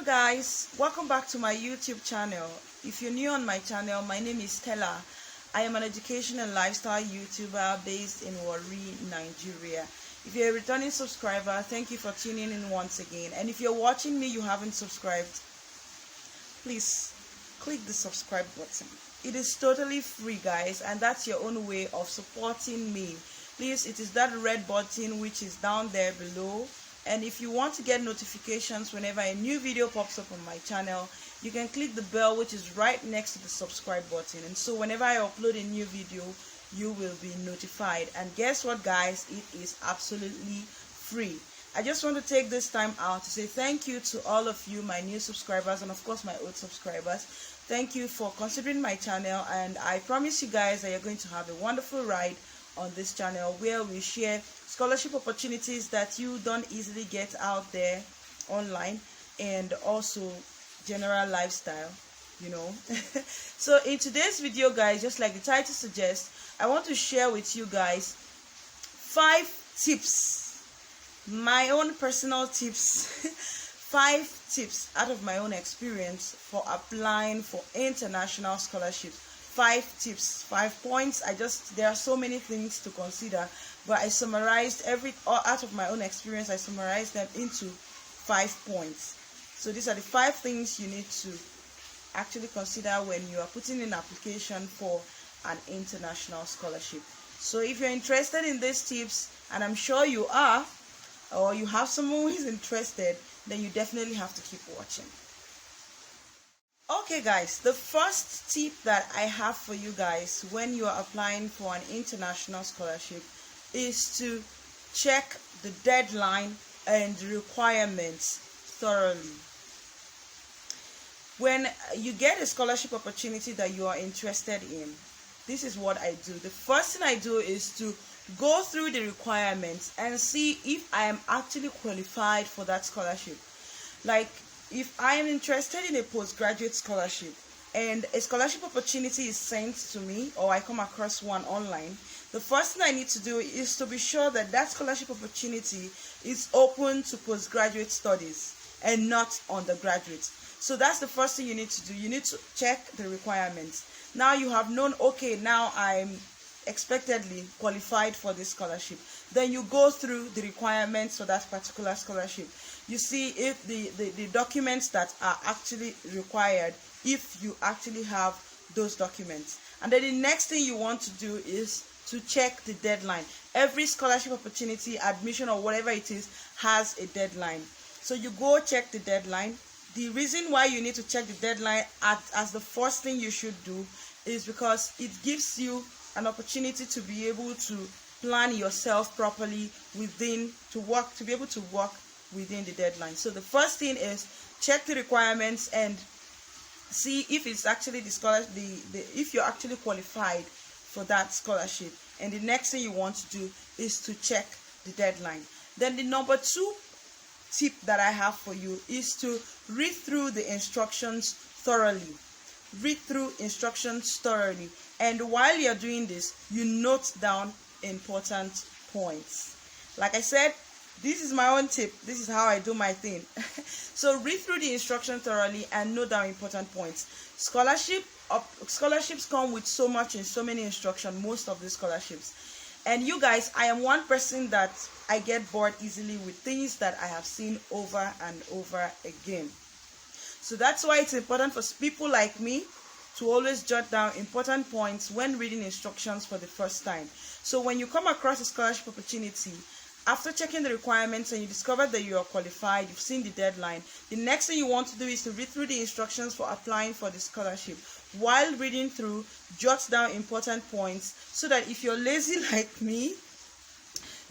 guys, welcome back to my YouTube channel. If you're new on my channel, my name is Stella. I am an education and lifestyle YouTuber based in Warri, Nigeria. If you're a returning subscriber, thank you for tuning in once again. And if you're watching me, you haven't subscribed, please click the subscribe button. It is totally free, guys, and that's your own way of supporting me. Please, it is that red button which is down there below. And if you want to get notifications whenever a new video pops up on my channel, you can click the bell which is right next to the subscribe button. And so whenever I upload a new video, you will be notified. And guess what, guys? It is absolutely free. I just want to take this time out to say thank you to all of you, my new subscribers, and of course my old subscribers. Thank you for considering my channel, and I promise you guys that you're going to have a wonderful ride on this channel where we share scholarship opportunities that you don't easily get out there online, and also general lifestyle, you know. So in today's video, guys, just like the title suggests, I want to share with you guys 5 tips, my own personal tips, 5 tips out of my own experience for applying for international scholarships. 5 tips, 5 points. There are so many things to consider, but I summarized out of my own experience. I summarized them into 5 points. So these are the 5 things you need to actually consider when you are putting in an application for an international scholarship. So if you're interested in these tips, and I'm sure you are, or you have someone who is interested, then you definitely have to keep watching. Okay, guys, the first tip that I have for you guys when you are applying for an international scholarship is to check the deadline and requirements thoroughly. When you get a scholarship opportunity that you are interested in, this is what I do. The first thing I do is to go through the requirements and see if I am actually qualified for that scholarship. Like, if I am interested in a postgraduate scholarship and a scholarship opportunity is sent to me, or I come across one online, the first thing I need to do is to be sure that that scholarship opportunity is open to postgraduate studies and not undergraduate. So that's the first thing you need to do. You need to check the requirements. Now you have known, okay, now I'm expectedly qualified for this scholarship. Then you go through the requirements for that particular scholarship. You see if the documents that are actually required, if you actually have those documents. And then the next thing you want to do is to check the deadline. Every scholarship opportunity, admission, or whatever it is, has a deadline. So you go check the deadline. The reason why you need to check the deadline as the first thing you should do is because it gives you an opportunity to be able to plan yourself properly to be able to work within the deadline. So the first thing is check the requirements and see if it's actually if you're actually qualified for that scholarship. And the next thing you want to do is to check the deadline. Then the number 2 tip that I have for you is to read through the instructions thoroughly. Read through instructions thoroughly, and while you're doing this, you note down important points. Like I said, this is my own tip. This is how I do my thing. So read through the instructions thoroughly and note down important points. Scholarships come with so many instructions, most of the scholarships. And you guys, I am one person that I get bored easily with things that I have seen over and over again. So that's why it's important for people like me to always jot down important points when reading instructions for the first time. So when you come across a scholarship opportunity, after checking the requirements and you discover that you are qualified, you've seen the deadline, the next thing you want to do is to read through the instructions for applying for the scholarship. While reading through, jot down important points so that if you're lazy like me,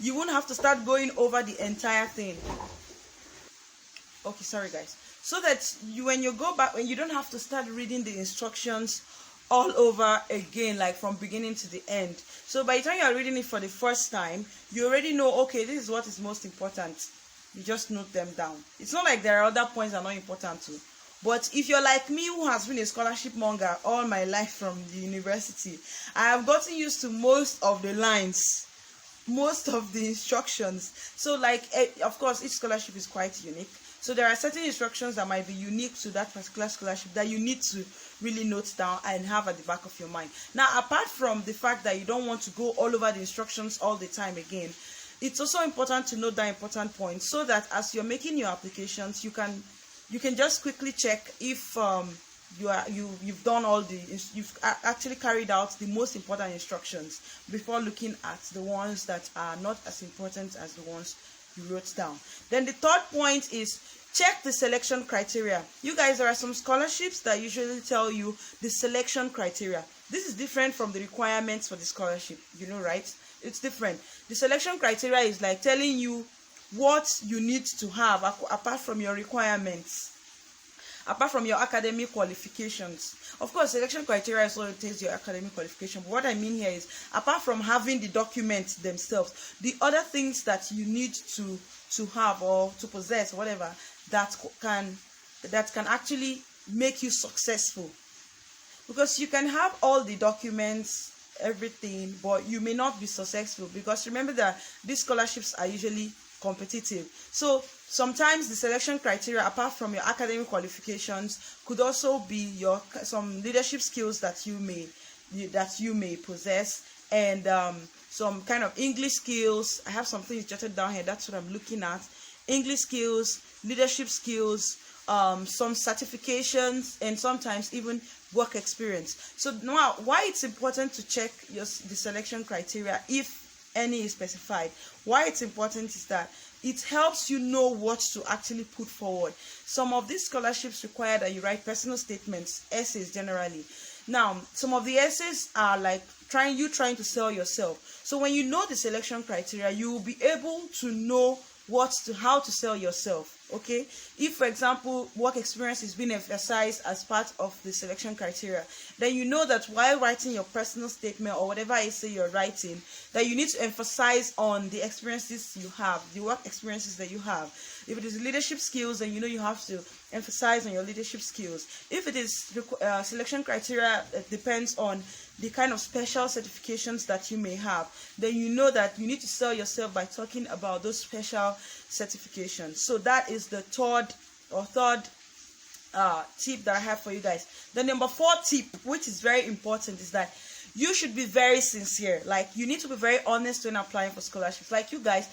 you won't have to start going over the entire thing. Okay, sorry guys. So that when you go back, when you don't have to start reading the instructions all over again, like from beginning to the end. So by the time you are reading it for the first time, you already know, okay, this is what is most important. You just note them down. It's not like there are other points that are not important too. But if you're like me, who has been a scholarship monger all my life from the university, I have gotten used to most of the lines, most of the instructions. So like, of course, each scholarship is quite unique. So there are certain instructions that might be unique to that particular scholarship that you need to really note down and have at the back of your mind. Now, apart from the fact that you don't want to go all over the instructions all the time again, it's also important to note that important point so that as you're making your applications, you can just quickly check if you've done you've actually carried out the most important instructions before looking at the ones that are not as important as the ones you wrote down. Then the third point is check the selection criteria. You guys, there are some scholarships that usually tell you the selection criteria. This is different from the requirements for the scholarship, you know, right? It's different. The selection criteria is like telling you what you need to have apart from your requirements, apart from your academic qualifications. Of course, selection criteria also takes your academic qualification, but what I mean here is apart from having the documents themselves, the other things that you need to have or to possess, whatever, that can actually make you successful. Because you can have all the documents, everything, but you may not be successful, because remember that these scholarships are usually competitive. So sometimes the selection criteria, apart from your academic qualifications, could also be some leadership skills that you may possess, and some kind of English skills. I have some things jotted down here. That's what I'm looking at. English skills, leadership skills, some certifications, and sometimes even work experience. So now, why it's important to check the selection criteria, if any is specified? Why it's important is that it helps you know what to actually put forward. Some of these scholarships require that you write personal statements, essays generally. Now, some of the essays are like trying to sell yourself. So when you know the selection criteria, you will be able to know how to sell yourself. Okay, if for example work experience is being emphasized as part of the selection criteria, then you know that while writing your personal statement or whatever essay you're writing, that you need to emphasize on the experiences you have, the work experiences that you have. If it is leadership skills, then you know you have to emphasize on your leadership skills. If it is selection criteria, it depends on the kind of special certifications that you may have, then you know that you need to sell yourself by talking about those special certifications. So that is the third tip that I have for you guys. The number 4 tip, which is very important, is that you should be very sincere. Like, you need to be very honest when applying for scholarships. Like, you guys,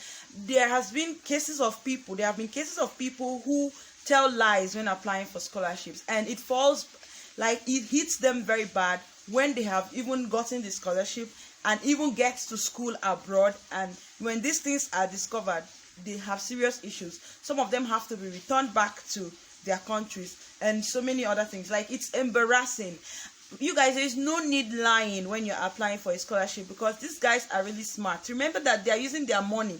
there have been cases of people who tell lies when applying for scholarships, and it hits them very bad when they have even gotten the scholarship and even get to school abroad, and when these things are discovered, they have serious issues. Some of them have to be returned back to their countries, and so many other things. Like, it's embarrassing. You guys, there is no need lying when you're applying for a scholarship, because these guys are really smart. Remember that they are using their money.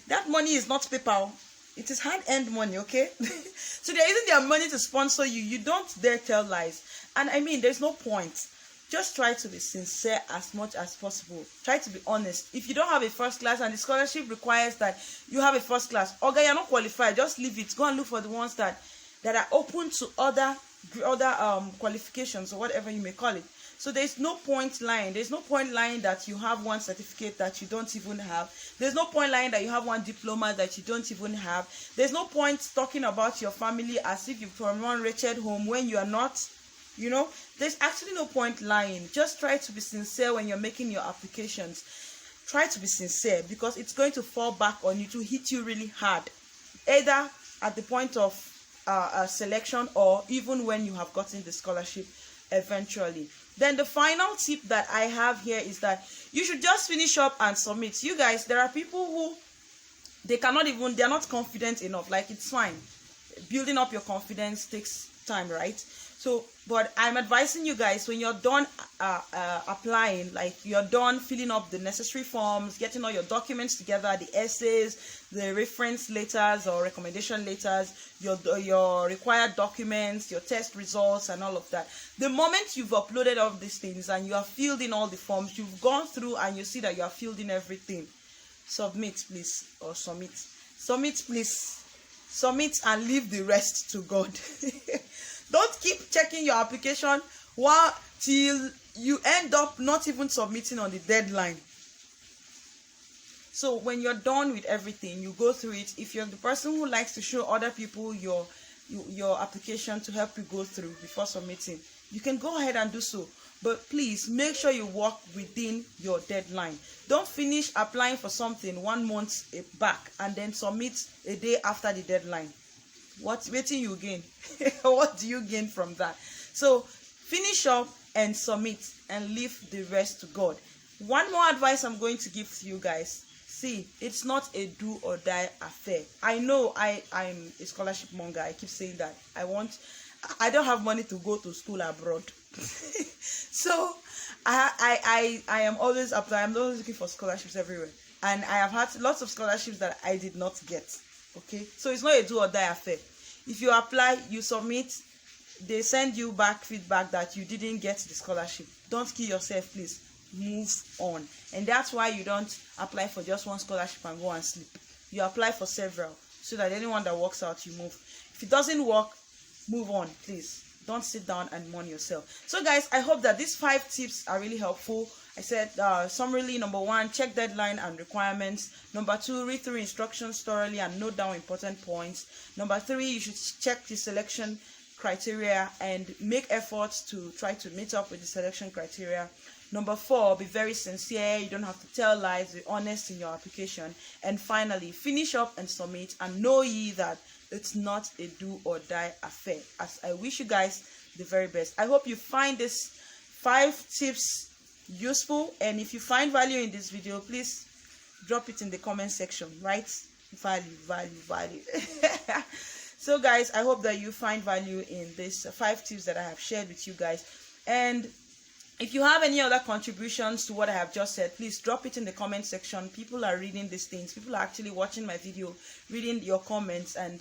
That money is not paper. It is hard-earned money, okay? So they're using their money to sponsor you. You don't dare tell lies. And I mean, there's no point. Just try to be sincere as much as possible. Try to be honest. If you don't have a first class and the scholarship requires that you have a first class, okay, you're not qualified, just leave it. Go and look for the ones that are open to other qualifications or whatever you may call it. So there's no point lying. There's no point lying that you have one certificate that you don't even have. There's no point lying that you have one diploma that you don't even have. There's no point talking about your family as if you're from one wretched home when you are not. You know, there's actually no point lying. Just try to be sincere when you're making your applications. Try to be sincere, because it's going to fall back on you, to hit you really hard, either at the point of selection or even when you have gotten the scholarship eventually. Then the final tip that I have here is that you should just finish up and submit. You guys, there are people who they're not confident enough. Like, it's fine. Building up your confidence takes time, right? So, but I'm advising you guys, when you're done applying, like you're done filling up the necessary forms, getting all your documents together, the essays, the reference letters or recommendation letters, your required documents, your test results, and all of that. The moment you've uploaded all these things and you have filled in all the forms, you've gone through and you see that you have filled in everything, submit, please, or submit. Submit, please. Submit and leave the rest to God. Don't keep checking your application till you end up not even submitting on the deadline. So when you're done with everything, you go through it. If you're the person who likes to show other people your application to help you go through before submitting, you can go ahead and do so. But please make sure you work within your deadline. Don't finish applying for something 1 month back and then submit a day after the deadline. What's waiting you gain? What do you gain from that? So finish up and submit and leave the rest to God. One more advice I'm going to give to you guys. See, it's not a do or die affair. I know I'm a scholarship monger. I keep saying that. I don't have money to go to school abroad. So I am always applying. I'm always looking for scholarships everywhere. And I have had lots of scholarships that I did not get. Okay? So it's not a do or die affair. If you apply, you submit, they send you back feedback that you didn't get the scholarship. Don't kill yourself, please. Move on. And that's why you don't apply for just one scholarship and go and sleep. You apply for several, so that anyone that works out, you move. If it doesn't work, move on, please. Don't sit down and mourn yourself. So guys, I hope that these 5 tips are really helpful. I said summarily, number 1, check deadline and requirements. Number 2, read through instructions thoroughly and note down important points. Number 3, you should check the selection criteria and make efforts to try to meet up with the selection criteria. Number 4, be very sincere. You don't have to tell lies. Be honest in your application. And finally, finish up and submit, and know ye that it's not a do or die affair. As I wish you guys the very best. I hope you find this 5 tips useful, and if you find value in this video, please drop it in the comment section. Write value. So guys, I hope that you find value in this 5 tips that I have shared with you guys. And if you have any other contributions to what I have just said, please drop it in the comment section. People are reading these things. People are actually watching my video, reading your comments, and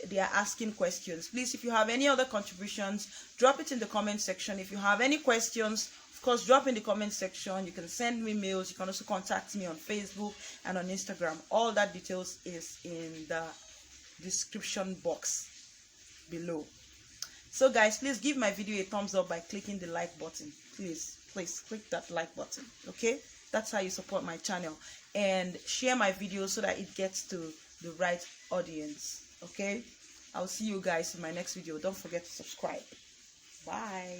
they are asking questions. Please, if you have any other contributions, drop it in the comment section. If you have any questions, of course, drop in the comment section. You can send me mails. You can also contact me on Facebook and on Instagram. All that details is in the description box below. So guys, please give my video a thumbs up by clicking the like button. Please click that like button. Okay, that's how you support my channel. And share my video so that it gets to the right audience. Okay, I'll see you guys in my next video. Don't forget to subscribe. Bye.